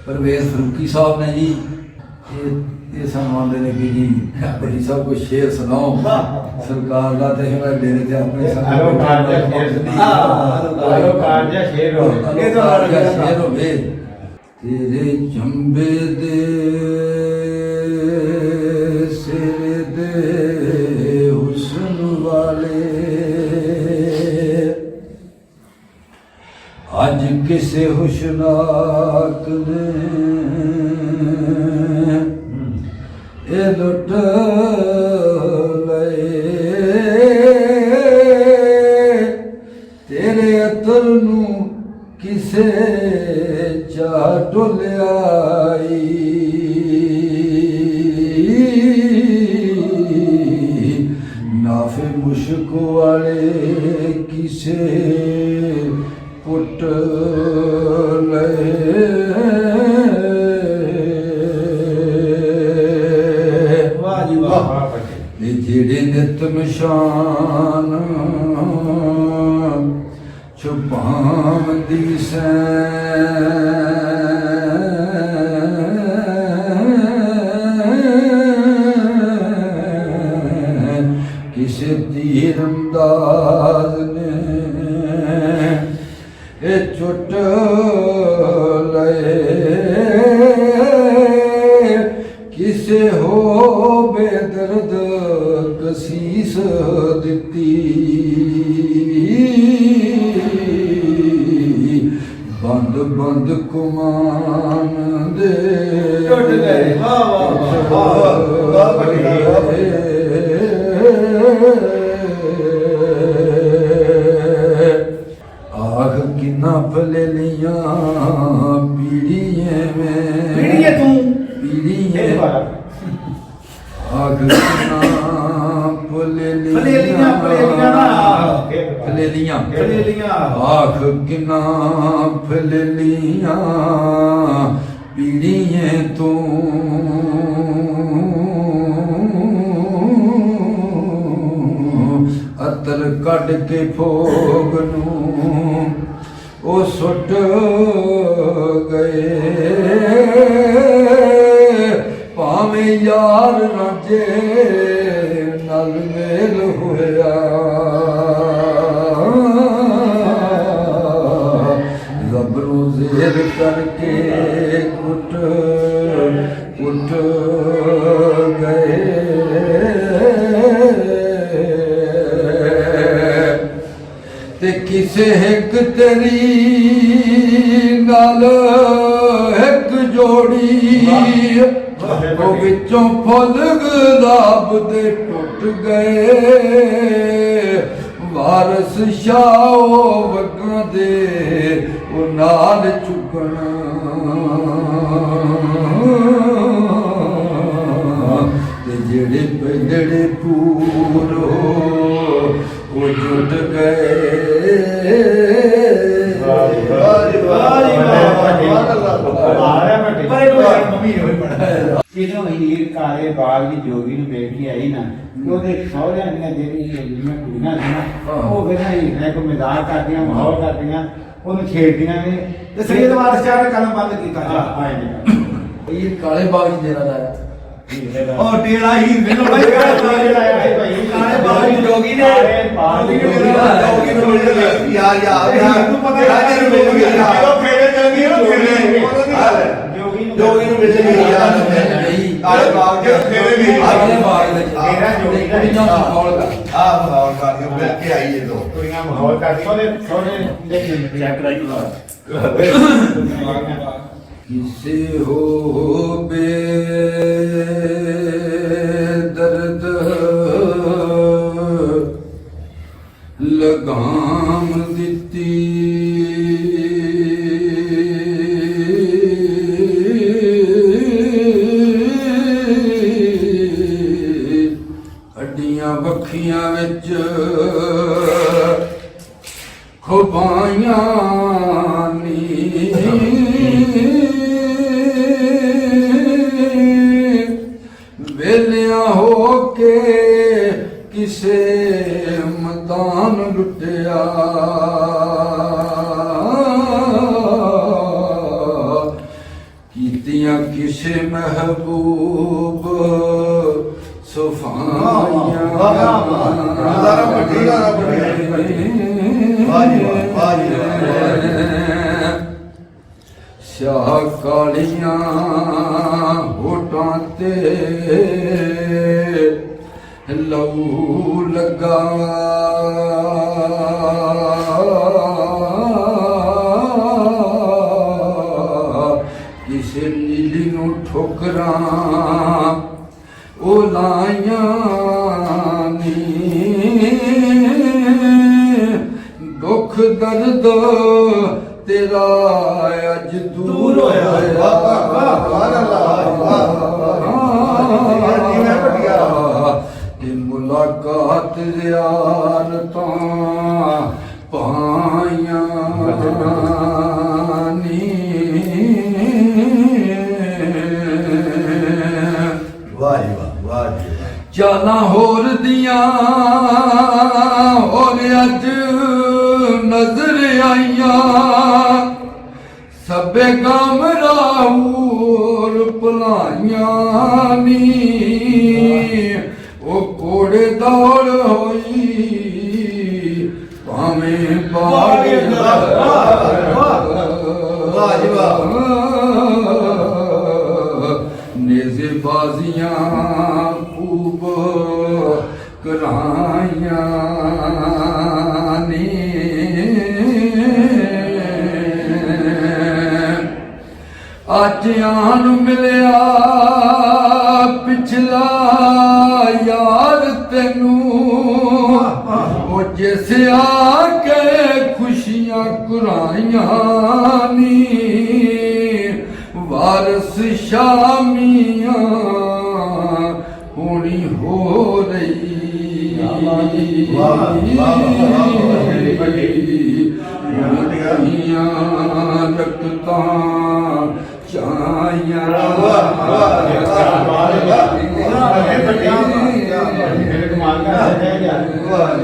परवेज़ फरूकी साहब ने जी ये ਸਾਨੂੰ ਆਉਂਦੇ ਨੇ ਕਿ ਜੀ ਬੜੀ ਸਭ ਕੁਝ ਸ਼ੇਰ ਸੁਣਾਓ ਸਰਕਾਰ ਦਾ ਤੇ ਮੈਂ ਡੇਰੇ ਤੇ ਆਪਣੇ ਹਰੋ ਕਾਰਜਾ ਸ਼ੇਰ ਹੋ ਇਹ ਤਾਂ ਸ਼ੇਰ ਹੋਵੇ ਤੇਰੇ ਚੰਬੇ ਦੇ ਸਿਰ ਦੇ ਹੁਸਨ ਵਾਲੇ ਅੱਜ ਕਿਸੇ ਹੁਸ਼ਨਾਕ ਨੇ ਇਹ ਲੁੱਟ ਲਏ ਤੇਰੇ ਅਤਰ ਨੂੰ ਕਿਸੇ ਚਾ ਡੁੱਲਿਆਈ ਨਾਫੇ ਮੁਸ਼ਕ ਵਾਲੇ ਕਿਸੇ ਪੁੱਟ ਲਏ ਜਿਹੜੇ ਨਿਤ ਨਿਸ਼ਾਨ ਛੁਪਾਉਂਦੀ ਸੈਂ ਕਿਸੇ ਤੀਰ ਅੰਦਾਜ਼ ਨੇ ਇਹ ਚੁੱਟ ਲਏ ਕਿਸੇ ਹੋ ਬੇਦਰਦ ਕਸੀਸ ਦਿੱਤੀ ਬੰਦ ਬੰਦ ਕੁਮਾਨ ਦੇ ਟੁੱਟ ਗਏ ਵਾਹ ਵਾਹ ਵਾਹ ਆਖ ਕਿੰਨਾ ਫਲੇ ਲੀਆਂ ਪੀੜੀਏ ਮੈਂ ਪੀੜੀਏ ਤੂੰ ਪੀੜੀਏ ਆਖ ਕਿੰਨਾ ਫਲੇ ਲੀਆਂ ਆਖ ਕਿੰਨਾ ਫਲੇ ਲੀਆਂ ਪੀੜੀਏ ਤੂੰ ਅਤਰ ਕੱਢ ਕੇ ਫੋਗ ਨੂੰ ਉਹ ਸੁੱਟ ਗਏ ਭਾਵੇਂ ਯਾਰ ਰਾਜੇ ਨਾਲ ਮੇਲ ਹੋਇਆ ਜ਼ਬਰੋਂ ਜ਼ੇਰ ਕਰਕੇ ਕੁੱਟ ਗਏ ਤੇ ਕਿਸੇ ਇੱਕ ਤੇਰੀ ਨਾਲ ਇੱਕ ਜੋੜੀ ਉਹ ਵਿੱਚੋਂ ਫੁੱਲ ਗੁਲਾਬ ਦੇ ਟੁੱਟ ਗਏ ਵਾਰਸ ਸ਼ਾਹ ਵਗਾਂ ਦੇ ਉਹ ਨਾਲ ਚੁੱਕਣਾ ਤੇ ਜਿਹੜੇ ਪਹਿਲੜੇ ਪੂਰੋ ਉਹ ਜੁਟ ਗਏ ਜਦੋਂ ਹੀਰ ਕਾਲੇ ਬਾਗ ਦੀ ਜੋਗੀ ਨੂੰ ਬੇਟੀ ਆਈ ਨਾ ਉਹਦੇ ਸਹੁਰਿਆਂ ਦੀਆਂ ਜਿਹੜੀਆਂ ਕੁੜੀਆਂ ਸੀ ਨਾ ਉਹ ਫਿਰ ਹੀਰ ਕੋ ਮਜ਼ਾਕ ਕਰਦੀਆਂ ਮਾਹੌਲ ਕਰਦੀਆਂ ਉਹਨੂੰ ਛੇੜਦੀਆਂ ਨੇ ਤੇ ਸੈਯਦ ਵਾਰਿਸ ਸ਼ਾਹ ਨੇ ਕਲਮ ਬੰਦ ਕੀਤਾ ਇਹ ਕਾਲੇ ਬਾਗ ਦੀ ਡੇਰਾ ਲਾਇਆ ਉਹ ਡੇਰਾ ਹੀਰ ਨੇ ਭਾਈ ਕਾਲੇ ਬਾਗ ਦੀ ਜੋਗੀ ਨੇ ਜੋਗੀ ਨੂੰ ਮਿਲ ਗਿਆ ਯਾਰ ਤੂੰ ਪਤਾ ਰਾਜੇ ਨੂੰ ਮਿਲ ਗਿਆ ਉਹ ਫੇਰੇ ਚੰਗੀ ਉਹ ਫੇਰੇ ਜੋਗੀ ਨੂੰ ਮਿਲ ਗਿਆ ਕਾਲੇ ਬਾਗ ਦੇ ਫੇਰੇ ਵੀ ਕਾਲੇ ਬਾਗ ਦੇ ਮੇਰਾ ਜੋਗੀ ਦਾ ਕੁੜੀਆਂ ਮਾਹੌਲ ਕਰ ਮਾਹੌਲ ਕਰਦੀਆਂ ਮਿਲ ਕੇ ਆਈ ਇਹ ਦੋ ਕੁੜੀਆਂ ਮਾਹੌਲ ਕਰਦੀਆਂ ਸੋਨੇ ਦੇਖੀ ਚੈੱਕ ਕਰਾਈ ਕਿਸੇ ਹੋ ਬੇ ਦਰਦ ਲਗਾਮ ਦਿੱਤੀ ਅੱਡੀਆਂ ਬੱਖੀਆਂ ਵਿੱਚ ਖੁਬਾਈਆਂ ਨੀ ਵੇਲਿਆਂ ਹੋ ਕੇ ਕਿਸੇ ਮਦਾਨ ਲੁੱਟਿਆ ਦਿੱਤੀਆਂ ਕਿਸੇ ਮਹਿਬੂਬ ਸੁਫਾਈਆਂ ਨਜ਼ਾਰਾ ਵੱਡੀ ਗਾਣਾ ਬਣਿਆ ਵਾਹ ਜੀ ਵਾਹ ਜੀ ਸਿਆਹ ਕਾਲੀਆਂ ਹੋਠਾਂ ਤੇ ਲਹੂ ਲੱਗਾ ਕਿਸੇ ਨੀਲੀ ਨੂੰ ਠੋਕਰਾਂ ਉਹ ਲਾਈਆਂ ਨੀ ਦੁੱਖ ਦਰਦ ਤੇਰਾ ਅੱਜ ਦੂਰ ਹੋਇਆ ਤੇ ਮੁਲਾਕਾਤ ਜ਼ਿਆਰਤਾਂ ਪਾਈਆਂ ਨੀ ਵਾਹ ਜੀ ਵਾਹ ਜੀ ਚਾਲਾਂ ਹੋਰ ਦੀਆਂ ਹੋਰ ਅੱਜ ਨਜ਼ਰ ਆਈਆਂ ਸਭੇ ਗਮ ਰਾਹੂਰ ਭਲਾਈਆਂ ਨੀ ਉਹ ਕੋੜੇ ਦੌੜ ਹੋਈ ਭਾਵੇਂ ਬਾਗ ਵਾਹ ਜੀ ਵਾਹ ਨੇਜ਼ੇ ਬਾਜ਼ੀਆਂ ਖੂਬ ਕਰਾਈਆਂ ਨੀ ਅੱਜ ਆਨ ਮਿਲਿਆ ਪਿਛਲਾ ਯਾਰ ਤੈਨੂੰ ਉਹ ਜਿਸ ਆ ਕੇ ਖੁਸ਼ੀਆਂ ਕੁਰਾਈਆਂ ਨੀ ਵਾਰਸ ਸ਼ਾਮੀਆਂ ਹੁਣੀ ਹੋ ਰਹੀ ਰਕਤਾਂ ਚਾਹੀਆਂ ਵਾਹ